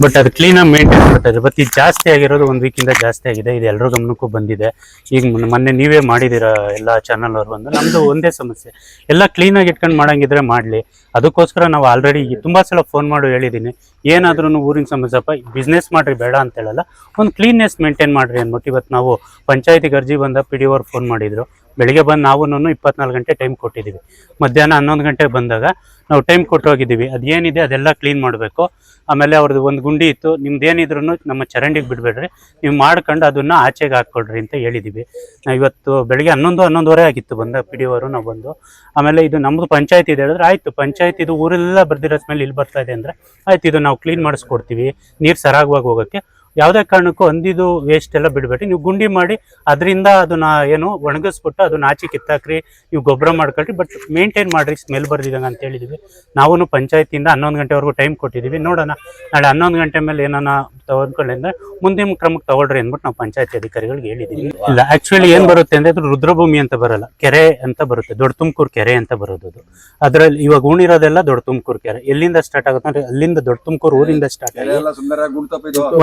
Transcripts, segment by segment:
But ಅದು ಕ್ಲೀನಾಗಿ maintain ಮಾಡ್ತಾರೆ. ಬಟ್ ಇದು ಜಾಸ್ತಿ ಆಗಿರೋದು 1 ವೀಕಿಂದ ಜಾಸ್ತಿ ಆಗಿದೆ. ಇದು ಎಲ್ಲರ ಗಮನಕ್ಕೂ ಬಂದಿದೆ. ಈಗ ಮೊನ್ನೆ ನೀವೇ ಮಾಡಿದ್ದೀರಾ ಎಲ್ಲ ಚಾನಲ್ ಅವ್ರು ಬಂದು. ನಮ್ದು ಒಂದೇ ಸಮಸ್ಯೆ, ಎಲ್ಲ ಕ್ಲೀನಾಗಿ ಇಟ್ಕೊಂಡು ಮಾಡಂಗಿದ್ರೆ ಮಾಡಲಿ. ಅದಕ್ಕೋಸ್ಕರ ನಾವು ಆಲ್ರೆಡಿ ತುಂಬ ಸಲ ಫೋನ್ ಮಾಡಿ ಹೇಳಿದ್ದೀನಿ, ಏನಾದ್ರೂ ಊರಿನ ಸಮಸ್ಯೆಪ್ಪ ಬಿಸ್ನೆಸ್ ಮಾಡಿರಿ ಬೇಡ ಅಂತ ಹೇಳಲ್ಲ, ಒಂದು ಕ್ಲೀನ್ನೆಸ್ ಮೇಂಟೈನ್ ಮಾಡಿರಿ ಅಂದ್ಬಿಟ್ಟು ಇವತ್ತು ನಾವು ಪಂಚಾಯತಿಗೆ ಅರ್ಜಿ ಬಂದ PDO ಅವ್ರು ಫೋನ್ ಮಾಡಿದ್ರು. ಬೆಳಿಗ್ಗೆ ಬಂದು ನಾವು 24 ಗಂಟೆ ಟೈಮ್ ಕೊಟ್ಟಿದ್ದೀವಿ. ಮಧ್ಯಾಹ್ನ 11 ಗಂಟೆಗೆ ಬಂದಾಗ ನಾವು ಟೈಮ್ ಕೊಟ್ಟು ಹೋಗಿದ್ದೀವಿ. ಅದೇನಿದೆ ಅದೆಲ್ಲ ಕ್ಲೀನ್ ಮಾಡಬೇಕು. ಆಮೇಲೆ ಅವ್ರದ್ದು ಒಂದು ಗುಂಡಿ ಇತ್ತು, ನಿಮ್ದು ಏನಿದ್ರು ನಮ್ಮ ಚರಂಡಿಗೆ ಬಿಡಬೇಡ್ರಿ, ನೀವು ಮಾಡ್ಕೊಂಡು ಅದನ್ನು ಆಚೆಗೆ ಹಾಕ್ಕೊಡ್ರಿ ಅಂತ ಹೇಳಿದ್ದೀವಿ. ನಾವು ಇವತ್ತು ಬೆಳಿಗ್ಗೆ 11-11:30 ಆಗಿತ್ತು ಬಂದ PDO ಅವರು ನಾವು ಬಂದು. ಆಮೇಲೆ ಇದು ನಮ್ಮದು ಪಂಚಾಯತ್ ಇದೆ ಹೇಳಿದ್ರೆ ಆಯಿತು, ಪಂಚಾಯತ್ ಇದು ಊರೆಲ್ಲ ಬರ್ದಿರೋ ಸ್ಮೆಲ್ ಇಲ್ಲಿ ಬರ್ತಾ ಇದೆ ಅಂದರೆ ಆಯ್ತು, ಇದು ನಾವು ಕ್ಲೀನ್ ಮಾಡಿಸ್ಕೊಡ್ತೀವಿ, ನೀರು ಸರಾಗವಾಗಿ ಹೋಗೋಕ್ಕೆ. ಯಾವುದೇ ಕಾರಣಕ್ಕೂ ಅಂದಿದ್ದು ವೇಸ್ಟ್ ಎಲ್ಲ ಬಿಡಬೇಡಿ, ನೀವು ಗುಂಡಿ ಮಾಡಿ ಅದರಿಂದ ಅದನ್ನ ಏನು ಒಣಗಿಸ್ಬಿಟ್ಟು ಅದನ್ನ ಆಚೆ ಕಿತ್ತಾಕ್ರಿ, ನೀವು ಗೊಬ್ಬರ ಮಾಡ್ಕೊಳ್ರಿ, ಬಟ್ ಮೇಂಟೈನ್ ಮಾಡಿರಿ, ಸ್ಮೆಲ್ ಬರ್ದಿದಂಗೆ ಅಂತ ಹೇಳಿದ್ವಿ. ನಾವು ಪಂಚಾಯತಿಯಿಂದ 11 ಗಂಟೆವರೆಗೂ ಟೈಮ್ ಕೊಟ್ಟಿದ್ದೀವಿ. ನೋಡೋಣ ನಾಳೆ 11 ಗಂಟೆ ಮೇಲೆ ಏನಾನ ತಗೊಂಡ್ಕೊಂಡ್ರೆ ಮುಂದಿನ ಕ್ರಮಕ್ಕೆ ತಗೊಳ್ರಿ ಅಂದ್ಬಿಟ್ಟು ನಾವು ಪಂಚಾಯತಿ ಅಧಿಕಾರಿಗಳಿಗೆ ಹೇಳಿದ್ದೀವಿ. ಇಲ್ಲ, ಆಕ್ಚುಲಿ ಏನು ಬರುತ್ತೆ ಅಂದರೆ ಅದು ರುದ್ರಭೂಮಿ ಅಂತ ಬರಲ್ಲ, ಕೆರೆ ಅಂತ ಬರುತ್ತೆ, ದೊಡ್ಡ ತುಮಕೂರು ಕೆರೆ ಅಂತ ಬರೋದು ಅದು. ಅದರಲ್ಲಿ ಇವಾಗ ಉಣಿರೋದೆಲ್ಲ ದೊಡ್ಡ ತುಮಕೂರು ಕೆರೆ. ಎಲ್ಲಿಂದ ಸ್ಟಾರ್ಟ್ ಆಗುತ್ತೆ ಅಂದರೆ ಅಲ್ಲಿಂದ ದೊಡ್ಡ ತುಮಕೂರು ಊರಿಂದ ಸ್ಟಾರ್ಟ್ ಆಗಿ.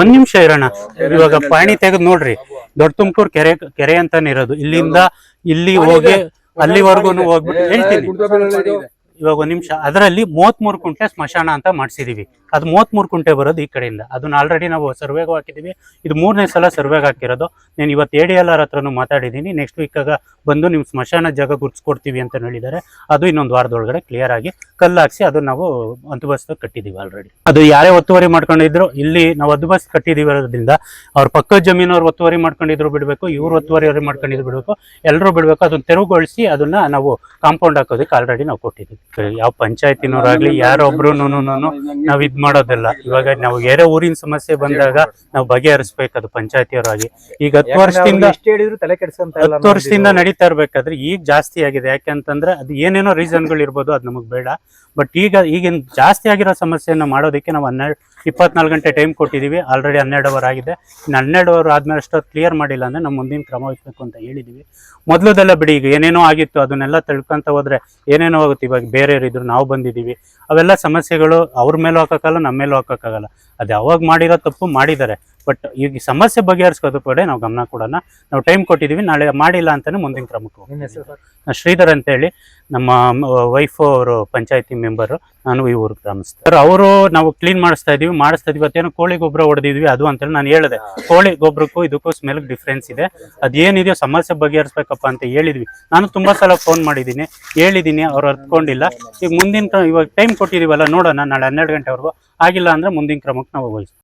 ಒಂದ್ ನಿಮಿಷ ಇರೋಣ, ಇವಾಗ ಪಾಣಿ ತೆಗೆದು ನೋಡ್ರಿ, ದೊಡ್ಡ ತುಮಕೂರು ಕೆರೆ ಅಂತಾನೆ ಇರೋದು. ಇಲ್ಲಿಂದ ಇಲ್ಲಿ ಹೋಗಿ ಅಲ್ಲಿವರೆಗೂ ಹೋಗ್ಬಿಟ್ಟು ಹೇಳ್ತೀನಿ. ಇವಾಗ 1 ನಿಮಿಷ, ಅದರಲ್ಲಿ 33 ಕುಂಟೆ ಸ್ಮಶಾನ ಅಂತ ಮಾಡಿಸಿದೀವಿ. ಅದು 33 ಕುಂಟೆ ಬರೋದು ಈ ಕಡೆಯಿಂದ. ಅದನ್ನ ಆಲ್ರೆಡಿ ನಾವು ಸರ್ವೆಗೂ ಹಾಕಿದ್ದೀವಿ. ಇದು 3ನೇ ಸಲ ಸರ್ವೆಗೆ ಹಾಕಿರೋದು. ನಾನು ಇವತ್ತು ADLR ಹತ್ರನೂ ಮಾತಾಡಿದ್ದೀನಿ. ನೆಕ್ಸ್ಟ್ ವೀಕಾಗ ಬಂದು ನೀವು ಸ್ಮಶಾನ ಜಾಗ ಗುರ್ಸ್ಕೊಡ್ತೀವಿ ಅಂತ ಹೇಳಿದ್ದಾರೆ. ಅದು ಇನ್ನೊಂದು ವಾರದೊಳಗಡೆ ಕ್ಲಿಯರ್ ಆಗಿ ಕಲ್ಲು ಹಾಕ್ಸಿ ಅದು ನಾವು ಹದ್ದುಬಸ್ತು ಕಟ್ಟಿದ್ದೀವಿ ಆಲ್ರೆಡಿ. ಅದು ಯಾರೇ ಒತ್ತುವರಿ ಮಾಡ್ಕೊಂಡಿದ್ರು, ಇಲ್ಲಿ ನಾವು ಹದ್ದುಬಸ್ತು ಕಟ್ಟಿದ್ದೀವಿ ಇರೋದ್ರಿಂದ ಅವ್ರ ಪಕ್ಕದ ಜಮೀನವ್ರು ಒತ್ತುವರಿ ಮಾಡ್ಕೊಂಡಿದ್ರು ಬಿಡಬೇಕು, ಇವ್ರು ಒತ್ತುವರಿ ಮಾಡ್ಕೊಂಡಿದ್ರು ಬಿಡಬೇಕು, ಎಲ್ಲರೂ ಬಿಡಬೇಕು. ಅದನ್ನ ತೆರವುಗೊಳಿಸಿ ಅದನ್ನ ನಾವು ಕಾಂಪೌಂಡ್ ಹಾಕೋದಕ್ಕೆ ಆಲ್ರೆಡಿ ನಾವು ಕೊಟ್ಟಿದ್ದೀವಿ. ಯಾವ ಪಂಚಾಯತಿನವರಾಗ್ಲಿ ಯಾರೊಬ್ರು ನಾವ್ ಇದ್ ಮಾಡೋದಿಲ್ಲ. ಇವಾಗ ನಾವು ಬೇರೆ ಊರಿನ ಸಮಸ್ಯೆ ಬಂದಾಗ ನಾವು ಬಗೆಹರಿಸ್ಬೇಕು, ಅದು ಪಂಚಾಯತಿಯವರಾಗಿ. ಈಗ 10 ವರ್ಷದಿಂದ ನಡೀತಾ ಇರ್ಬೇಕಾದ್ರೆ ಈಗ ಜಾಸ್ತಿ ಆಗಿದೆ. ಯಾಕೆಂತಂದ್ರೆ ಅದು ಏನೇನೋ ರೀಸನ್ಗಳು ಇರ್ಬೋದು, ಅದು ನಮಗ್ ಬೇಡ. ಬಟ್ ಈಗಿನ ಜಾಸ್ತಿ ಆಗಿರೋ ಸಮಸ್ಯೆಯನ್ನು ಮಾಡೋದಕ್ಕೆ ನಾವು 24 ಗಂಟೆ ಟೈಮ್ ಕೊಟ್ಟಿದ್ದೀವಿ. ಆಲ್ರೆಡಿ 12 ಅವರ್ ಆಗಿದೆ. ಇನ್ನು 12 ಅವರ್ ಆದ್ಮೇಲೆ ಅಷ್ಟೊತ್ತು ಕ್ಲಿಯರ್ ಮಾಡಿಲ್ಲ ಅಂದ್ರೆ ನಾವು ಮುಂದಿನ ಕ್ರಮ ವಹಿಸಬೇಕು ಅಂತ ಹೇಳಿದ್ದೀವಿ. ಮೊದಲದೆಲ್ಲ ಬಿಡಿ, ಈಗ ಏನೇನೋ ಆಗಿತ್ತು ಅದನ್ನೆಲ್ಲ ತಿಳ್ಕೊಂತ ಹೋದ್ರೆ ಏನೇನೋ ಆಗುತ್ತೆ. ಇವಾಗ ಬೇರೆಯವರು ಇದ್ರು, ನಾವು ಬಂದಿದ್ದೀವಿ, ಅವೆಲ್ಲ ಸಮಸ್ಯೆಗಳು ಅವ್ರ ಮೇಲೂ ಹಾಕೋಕ್ಕಲ್ಲ, ನಮ್ಮ ಮೇಲೂ ಹಾಕೋಕ್ಕಾಗಲ್ಲ. ಅದು ಯಾವಾಗ ಮಾಡಿರೋ ತಪ್ಪು ಮಾಡಿದ್ದಾರೆ. ಬಟ್ ಈಗ ಸಮಸ್ಯೆ ಬಗೆಹರಿಸ್ಕೋದು ಕಡೆ ನಾವು ಗಮನ ಕೊಡೋಣ. ನಾವು ಟೈಮ್ ಕೊಟ್ಟಿದ್ದೀವಿ, ನಾಳೆ ಮಾಡಿಲ್ಲ ಅಂತಾನೆ ಮುಂದಿನ ಕ್ರಮಕ್ಕೆ. ಶ್ರೀಧರ್ ಅಂತ ಹೇಳಿ ನಮ್ಮ ವೈಫ್ ಅವರು ಪಂಚಾಯತಿ ಮೆಂಬರು, ನಾನು ಈ ಊರು ಗ್ರಾಮಸ್ಥರು. ಅವರು ನಾವು ಕ್ಲೀನ್ ಮಾಡಿಸ್ತಾ ಇದೀವಿ. ಇವತ್ತೇನೋ ಕೋಳಿ ಗೊಬ್ಬರ ಹೊಡೆದಿದ್ವಿ ಅದು ಅಂತೇಳಿ ನಾನು ಹೇಳಿದೆ. ಕೋಳಿ ಗೊಬ್ಬರಕ್ಕೂ ಇದಕ್ಕೂ ಸ್ಮೆಲ್ ಡಿಫ್ರೆನ್ಸ್ ಇದೆ, ಅದೇನಿದೆಯೋ ಸಮಸ್ಯೆ ಬಗೆಹರಿಸ್ಬೇಕಪ್ಪ ಅಂತ ಹೇಳಿದ್ವಿ. ನಾನು ತುಂಬಾ ಸಲ ಫೋನ್ ಮಾಡಿದ್ದೀನಿ, ಹೇಳಿದ್ದೀನಿ, ಅವ್ರು ಅರ್ತ್ಕೊಂಡಿಲ್ಲ. ಈಗ ಮುಂದಿನ ಇವಾಗ ಟೈಮ್ ಕೊಟ್ಟಿದೀವಲ್ಲ, ನೋಡೋಣ ನಾಳೆ 12 ಗಂಟೆವರೆಗೂ ಆಗಿಲ್ಲ ಅಂದ್ರೆ ಮುಂದಿನ ಕ್ರಮಕ್ಕೆ ನಾವು ವಹಿಸ್ತೀವಿ.